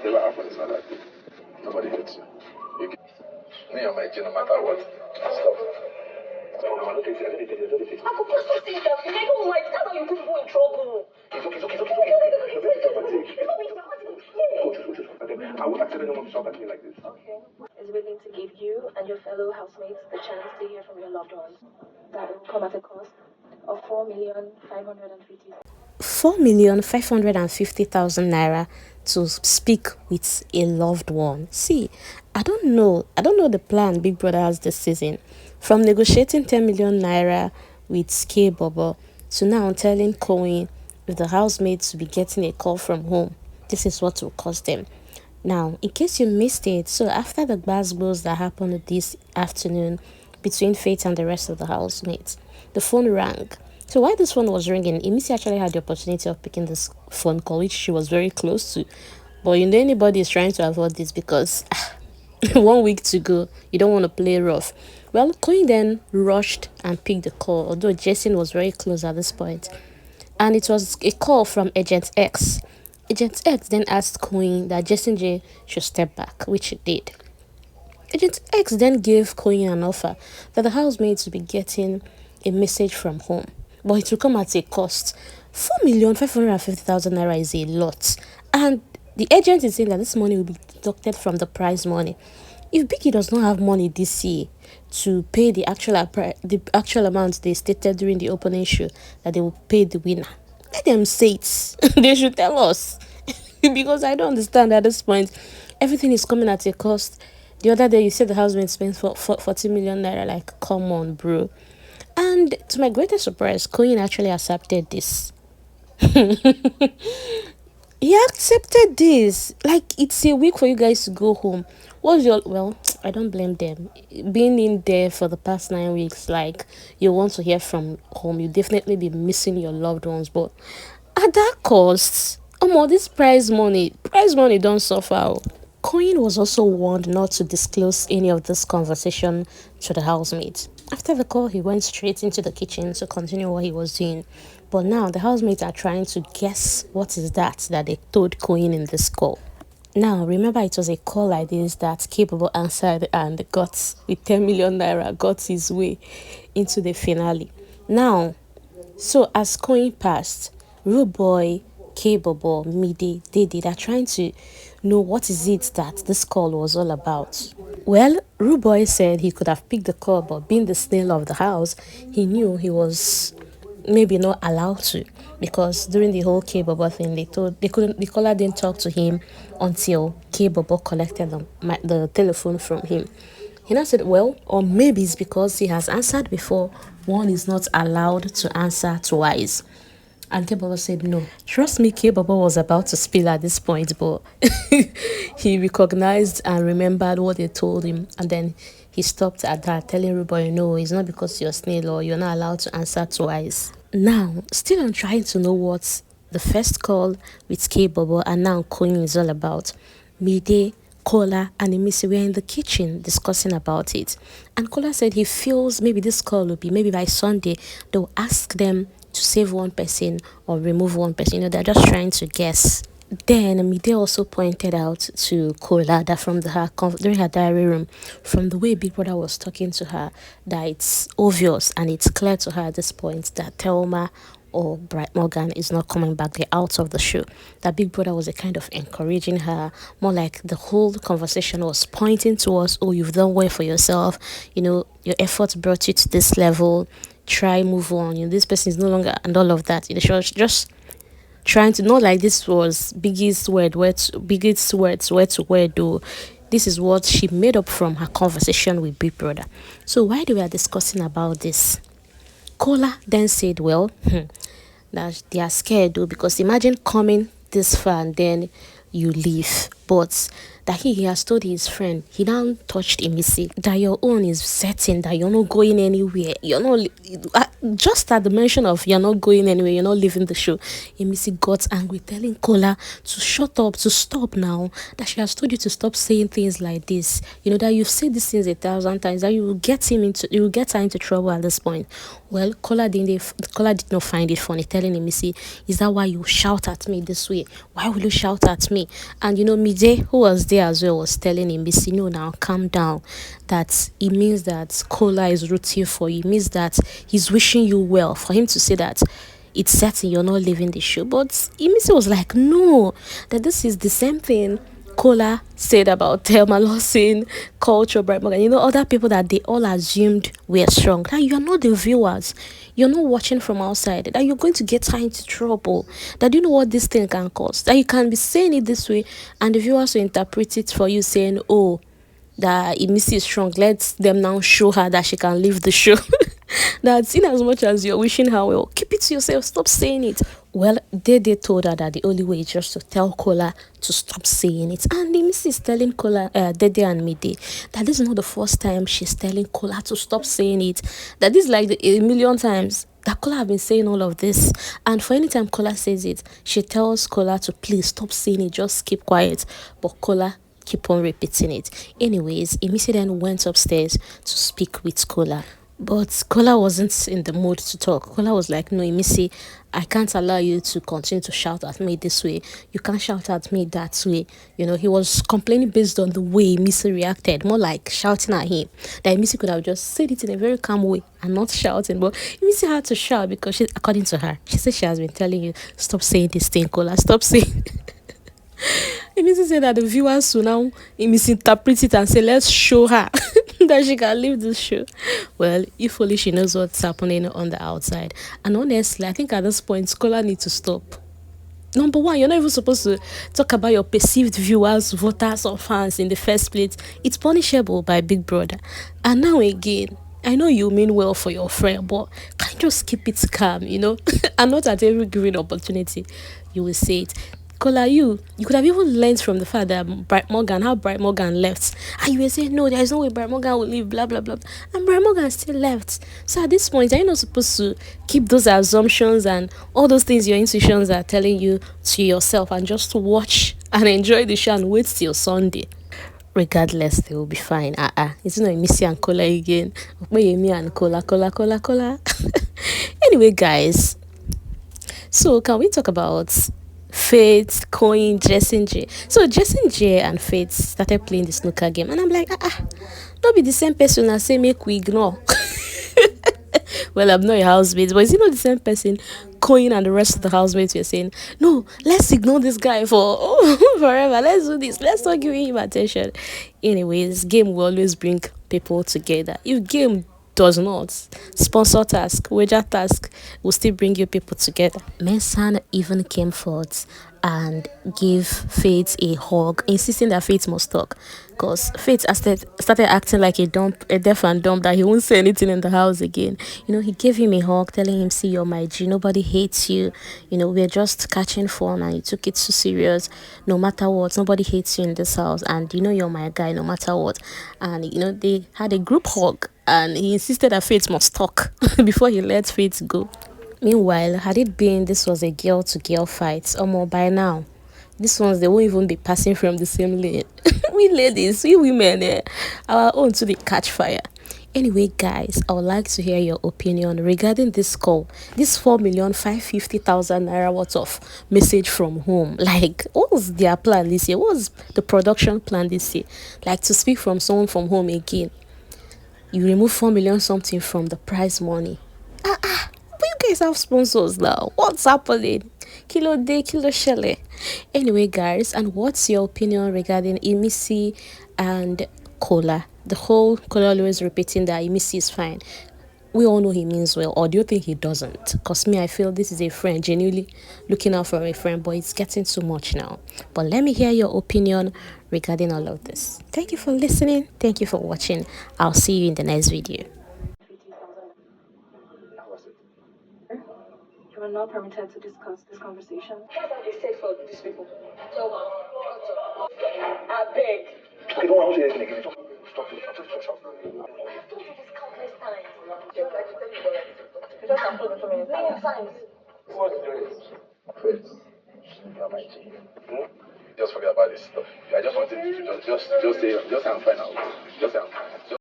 whatever happens is not that deep. Nobody hurts you. Me and my no matter what. Stop. I don't take it. I could just say that. I don't like that's how you put people in trouble. It's okay. I will actually don't want to shout at me like this. Okay. Is willing to give you and your fellow housemates the chance to hear from your loved ones. That will come at a cost of 4,550,000 naira to speak with a loved one. See, I don't know the plan Big Brother has this season. From negotiating 10 million naira with K Bobo to now telling Koyin with the housemates to be getting a call from home. This is what will cost them. Now, in case you missed it, so after the gbasgbos that happened this afternoon between Faith and the rest of the housemates, the phone rang. So while this phone was ringing, Imisi actually had the opportunity of picking this phone call, which she was very close to. But anybody is trying to avoid this because 1 week to go, you don't want to play rough. Well, Koyin then rushed and picked the call, although Jason was very close at this point. And it was a call from Agent X. Agent X then asked Koyin that Jason J should step back, which he did. Agent X then gave Koyin an offer that the housemates would be getting a message from home, but it will come at a cost. 4,550,000 naira is a lot, and the agent is saying that this money will be deducted from the prize money. If Biggie does not have money this year to pay the actual amount they stated during the opening show that they will pay the winner, let them say it. They should tell us. Because I don't understand at this point. Everything is coming at a cost. The other day you said the housemate spent for 40 million naira. Like, come on, bro. And to my greatest surprise, Koyin actually accepted this. He accepted this. Like, it's a week for you guys to go home. Well, I don't blame them. Being in there for the past 9 weeks, like, you want to hear from home. You definitely be missing your loved ones. But at that cost, this prize money don't suffer. Koyin was also warned not to disclose any of this conversation to the housemates. After the call, he went straight into the kitchen to continue what he was doing. But now the housemates are trying to guess what is that they told Koyin in this call. Now, remember, it was a call like this that Capable answered and got, with 10 million naira, got his way into the finale. Now, so as Koyin passed, Rude Boy, Capable, Midi, Dede are trying to know what is it that this call was all about. Well, Rude Boy said he could have picked the call, but being the snail of the house, he knew he was maybe not allowed to, because during the whole K-Bobo thing, the caller didn't talk to him until K-Bobo collected the telephone from him. He now said, well, or maybe it's because he has answered before, one is not allowed to answer twice. And K-Bobo said no. Trust me, K-Bobo was about to spill at this point, but he recognized and remembered what they told him, and then he stopped at that, telling Ruboy, no, it's not because you're a snail or you're not allowed to answer twice. Now, still I'm trying to know what the first call with K-Bobo and now Koyin is all about. Mide, Kola and Imisi were in the kitchen discussing about it. And Kola said he feels maybe this call will be, maybe by Sunday, they'll ask them to save one person or remove one person. They're just trying to guess. Then Mide also pointed out to Kola that during her diary room, from the way Big Brother was talking to her, that it's obvious and it's clear to her at this point that Thelma or Bright Morgan is not coming back. They're out of the show. That Big Brother was a kind of encouraging her, more like the whole conversation was pointing towards, oh, you've done well for yourself. Your efforts brought you to this level. Try, move on. This person is no longer, and all of that. She was just trying to, not like this was Biggie's words word to word, though. This is what she made up from her conversation with Big Brother. So while they were discussing about this, Kola then said, well, that they are scared though, because imagine coming this far and then you leave. But that he has told his friend, he now touched Imisi, that your own is certain, that you're not going anywhere. You're not, just at the mention of you're not going anywhere, you're not leaving the show, Imisi got angry, telling Kola to shut up, to stop now, that she has told you to stop saying things like this. That you've said these things 1,000 times, that you will get her into trouble at this point. Well, Kola did not find it funny, telling Imisi, is that why you shout at me this way? Why will you shout at me? And Dede, who was there as well, was telling him, Missy, no, now calm down. That it means that Kola is rooting for you. It means that he's wishing you well. For him to say that it's certain you're not leaving the show. But Imisi was like, no, that this is the same thing Kola said about Thelma Lawson, Culture, Bright Morgan, other people that they all assumed were strong. That you are not the viewers. You're not watching from outside. That you're going to get her into trouble. That you know what this thing can cause. That you can be saying it this way and the viewers will interpret it for you saying, oh, that Imisi is strong. Let them now show her that she can leave the show. That in as much as you're wishing her well, keep it to yourself. Stop saying it. Well, Dede told her that the only way is just to tell Kola to stop saying it. And Imisi is telling Kola, Dede and Midi that this is not the first time she's telling Kola to stop saying it. That this is like a million times that Kola have been saying all of this. And for any time Kola says it, she tells Kola to please stop saying it. Just keep quiet. But Kola keep on repeating it. Anyways, Imisi then went upstairs to speak with Kola. But Kola wasn't in the mood to talk. Kola was like, no, Imisi, I can't allow you to continue to shout at me this way. You can't shout at me that way. He was complaining based on the way Imisi reacted, more like shouting at him. That Imisi could have just said it in a very calm way and not shouting. But Imisi had to shout because, according to her, she said she has been telling you, stop saying this thing, Kola, stop saying. Imisi said that the viewers will now misinterpret it and say, let's show her that she can leave this show. Well, if only she knows what's happening on the outside. And honestly, I think at this point, Scholar needs to stop. Number one, you're not even supposed to talk about your perceived viewers, voters, or fans in the first place. It's punishable by Big Brother. And now again, I know you mean well for your friend, but can you just keep it calm, and not at every given opportunity you will say it. Kola, you could have even learned from the fact that how Bright Morgan left. And you were saying, no, there's no way Bright Morgan will leave, blah, blah, blah. And Bright Morgan still left. So at this point, are you not supposed to keep those assumptions and all those things your intuitions are telling you to yourself and just watch and enjoy the show and wait till Sunday? Regardless, they will be fine. It's not Imisi and Kola again. Me and Kola. Anyway, guys. So can we talk about Faith, Koyin, Jessin J? So Jessin J and Faith started playing the snooker game, and I'm like, don't be the same person as say make we ignore. Well, I'm not a housemate, but is it not the same person Koyin and the rest of the housemates were saying, no, let's ignore this guy for forever. Let's do this. Let's not give him attention. Anyways, game will always bring people together. If game does not, sponsor task, wager task will still bring you people together. Mensan even came forth and gave Faith a hug, insisting that Faith must talk. Because Faith started acting like a deaf and dumb, that he won't say anything in the house again. He gave him a hug, telling him, see, you're my G, nobody hates you. We're just catching fun and you took it too serious. No matter what, nobody hates you in this house. And you're my guy no matter what. And, they had a group hug and he insisted that Faith must talk before he let Faith go. Meanwhile, had it been this was a girl-to-girl fight, or more by now, these ones, they won't even be passing from the same lane. We ladies, we women, our own to the catch fire. Anyway, guys, I would like to hear your opinion regarding this call. This 4,550,000 naira worth of message from home. Like, what was their plan this year? What was the production plan this year? Like, to speak from someone from home again. You remove 4 million something from the prize money. But you guys have sponsors now. What's happening? Kilo day, kilo shele. Anyway, guys, and what's your opinion regarding Imisi and Kola? The whole Kola always repeating that Imisi is fine. We all know he means well, or do you think he doesn't? Because me, I feel this is a friend, genuinely looking out for a friend, but it's getting too much now. But let me hear your opinion regarding all of this. Thank you for listening. Thank you for watching. I'll see you in the next video. You are not permitted to discuss this conversation. That's how they say for these people. So, I beg. Okay, don't want to say anything again. Stop it. I've told you this countless times. You just have told me so many times. What's doing this? Friends, you're my G. Just forget about this stuff. I just wanted you to just say I'm fine now. Just say I'm fine.